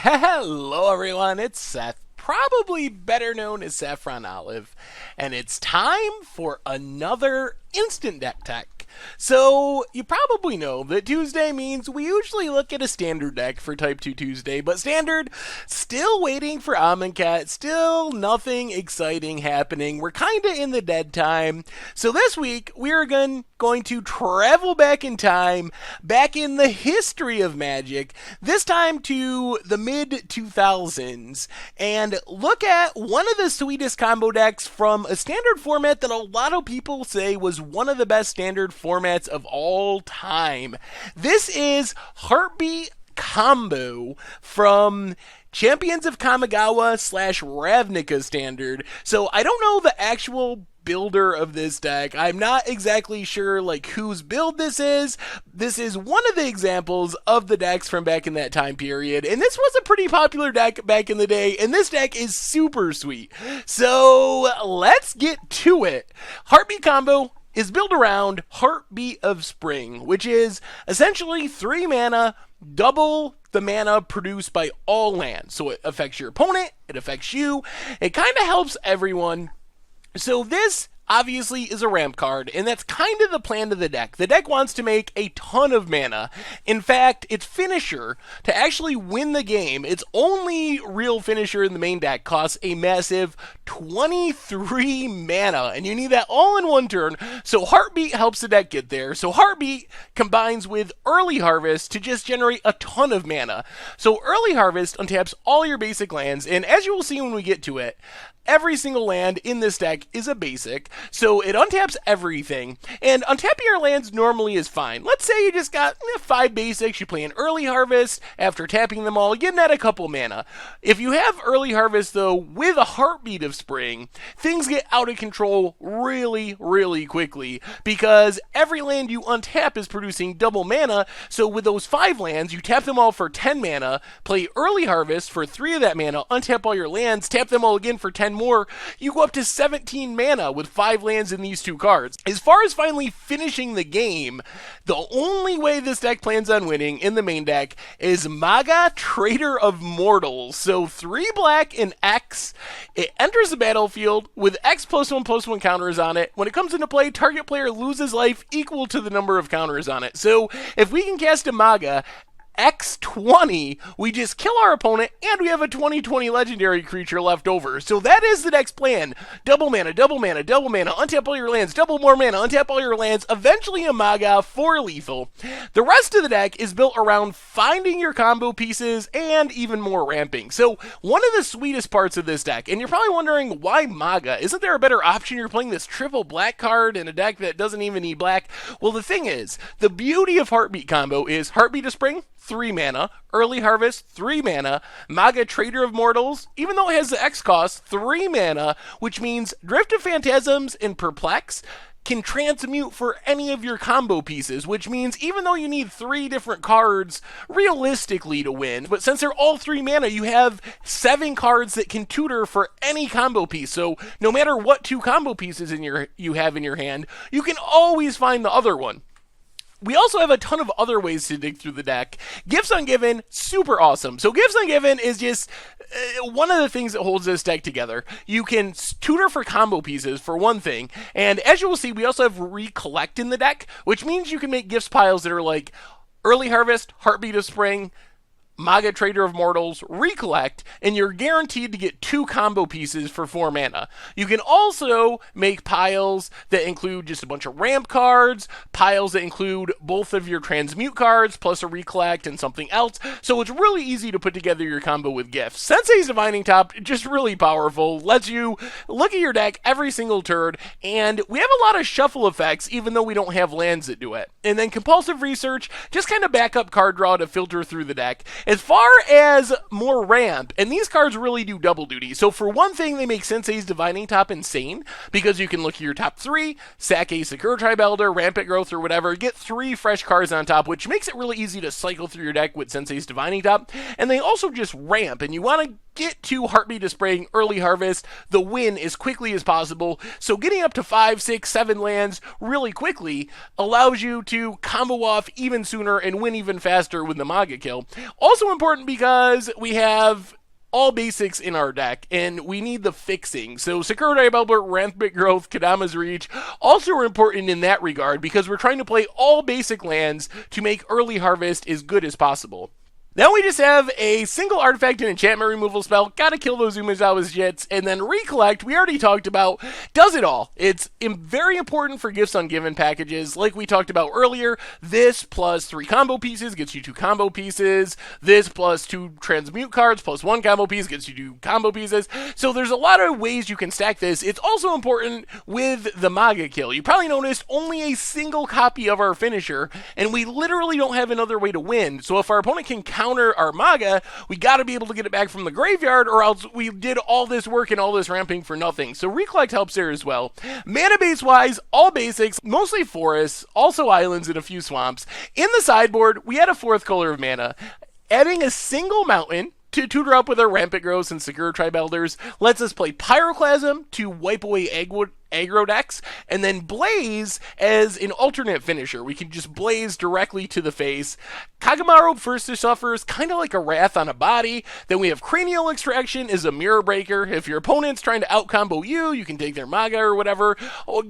Hello, everyone. It's Seth, probably better known as Saffron Olive, and it's time for another Instant Deck Tech. So, you probably know that Tuesday means we usually look at a standard deck for Type 2 Tuesday, but standard, still waiting for Amonkhet, still nothing exciting happening. We're kinda in the dead time. So this week, we are going to travel back in time, back in the history of Magic, this time to the mid-2000s, and look at one of the sweetest combo decks from a standard format that a lot of people say was one of the best standard formats of all time. This is Heartbeat Combo from Champions of Kamigawa / Ravnica standard. So I don't know the actual builder of this deck. I'm not exactly sure whose build this is. This is one of the examples of the decks from back in that time period, and this was a pretty popular deck back in the day, and this deck is super sweet. So let's get to it. Heartbeat Combo is built around Heartbeat of Spring, which is essentially 3 mana, double the mana produced by all lands. So it affects your opponent, it affects you, it kind of helps everyone. So this obviously is a ramp card, and that's kind of the plan of the deck. The deck wants to make a ton of mana. In fact, its finisher, to actually win the game, its only real finisher in the main deck costs a massive 23 mana, and you need that all in one turn, so Heartbeat helps the deck get there. So Heartbeat combines with Early Harvest to just generate a ton of mana. So Early Harvest untaps all your basic lands, and as you will see when we get to it, every single land in this deck is a basic, so it untaps everything. And untapping your lands normally is fine. Let's say you just got 5 basics, you play an Early Harvest, after tapping them all, you net a couple mana. If you have Early Harvest, though, with a Heartbeat of Spring, things get out of control really, really quickly, because every land you untap is producing double mana, so with those 5 lands, you tap them all for 10 mana, play Early Harvest for 3 of that mana, untap all your lands, tap them all again for 10 more, you go up to 17 mana with 5 lands in these 2 cards. As far as finally finishing the game, the only way this deck plans on winning in the main deck is Maga, Trader of Mortals. So 3 black and X, it enters the battlefield with X +1/+1 counters on it. When it comes into play, target player loses life equal to the number of counters on it. So if we can cast a Maga X20, we just kill our opponent, and we have a 20/20 legendary creature left over. So that is the deck's plan. Double mana, double mana, double mana, untap all your lands, double more mana, untap all your lands, eventually a Maga for lethal. The rest of the deck is built around finding your combo pieces and even more ramping. So one of the sweetest parts of this deck, and you're probably wondering why Maga? Isn't there a better option? You're playing this triple black card in a deck that doesn't even need black. Well, the thing is, the beauty of Heartbeat Combo is Heartbeat of Spring, 3 mana, Early Harvest, 3 mana, Maga, Trader of Mortals, even though it has the X cost, 3 mana, which means Drift of Phantasms and Perplex can transmute for any of your combo pieces, which means even though you need 3 different cards realistically to win, but since they're all 3 mana, you have 7 cards that can tutor for any combo piece. So no matter what 2 combo pieces you have in your hand, you can always find the other one. We also have a ton of other ways to dig through the deck. Gifts Ungiven, super awesome. So Gifts Ungiven is just one of the things that holds this deck together. You can tutor for combo pieces, for one thing, and as you will see, we also have Recollect in the deck, which means you can make gifts piles that are like Early Harvest, Heartbeat of Spring, Maga, Trader of Mortals, Recollect, and you're guaranteed to get 2 combo pieces for 4 mana. You can also make piles that include just a bunch of ramp cards, piles that include both of your transmute cards, plus a Recollect and something else, so it's really easy to put together your combo with gifts. Sensei's Divining Top, just really powerful, lets you look at your deck every single turn, and we have a lot of shuffle effects, even though we don't have lands that do it. And then Compulsive Research, just kind of backup card draw to filter through the deck. As far as more ramp, and these cards really do double duty. So for one thing, they make Sensei's Divining Top insane, because you can look at your top 3, sack a Secure Tribe Elder, Rampant Growth, or whatever, get 3 fresh cards on top, which makes it really easy to cycle through your deck with Sensei's Divining Top. And they also just ramp, and you want to get to Heartbeat of Spring early harvest the win as quickly as possible. So getting up to 5, 6, 7 lands really quickly allows you to combo off even sooner and win even faster with the Mega kill. Also important because we have all basics in our deck, and we need the fixing. So Sakura Diabellbert, Rampant Growth, Kadama's Reach also are important in that regard because we're trying to play all basic lands to make early harvest as good as possible. Now we just have a single artifact and enchantment removal spell. Gotta kill those Umezawa's Jits. And then Recollect, we already talked about, does it all. It's very important for Gifts Ungiven packages. Like we talked about earlier, this plus 3 combo pieces gets you 2 combo pieces. This plus 2 transmute cards plus 1 combo piece gets you 2 combo pieces. So there's a lot of ways you can stack this. It's also important with the Mega kill. You probably noticed only a single copy of our finisher, and we literally don't have another way to win. So if our opponent can counter our Maga, we got to be able to get it back from the graveyard, or else we did all this work and all this ramping for nothing. So Recollect helps there as well. Mana base wise, all basics, mostly forests, also islands and a few swamps. In the sideboard, we had a 4th color of mana. Adding a single mountain to tutor up with our Rampant Growths and Sakura Tribe Elders lets us play Pyroclasm to wipe away aggro decks, and then Blaze as an alternate finisher. We can just blaze directly to the face. Kagamaru First to Suffer is kind of like a Wrath on a body. Then we have Cranial Extraction as a Mirror Breaker. If your opponent's trying to out-combo you, you can take their Maga or whatever.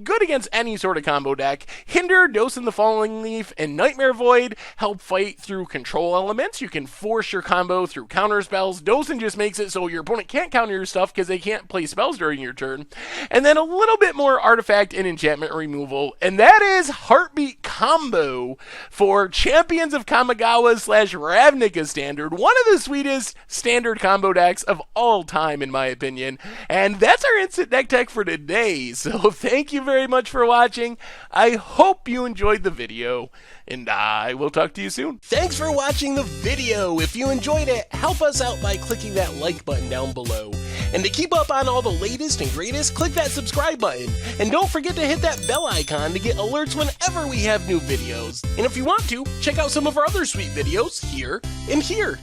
Good against any sort of combo deck. Hinder, Dose in the Falling Leaf, and Nightmare Void help fight through control elements. You can force your combo through counter spells. Dosen just makes it so your opponent can't counter your stuff because they can't play spells during your turn. And then a little bit more artifact and enchantment removal, and that is Heartbeat Combo for Champions of Kamigawa / Ravnica Standard, one of the sweetest standard combo decks of all time in my opinion. And that's our instant deck tech for today. So thank you very much for watching. I hope you enjoyed the video, and I will talk to you soon. Thanks for watching the video. If you enjoyed it, help us out by clicking that like button down below. And to keep up on all the latest and greatest, click that subscribe button. And don't forget to hit that bell icon to get alerts whenever we have new videos. And if you want to, check out some of our other sweet videos here and here.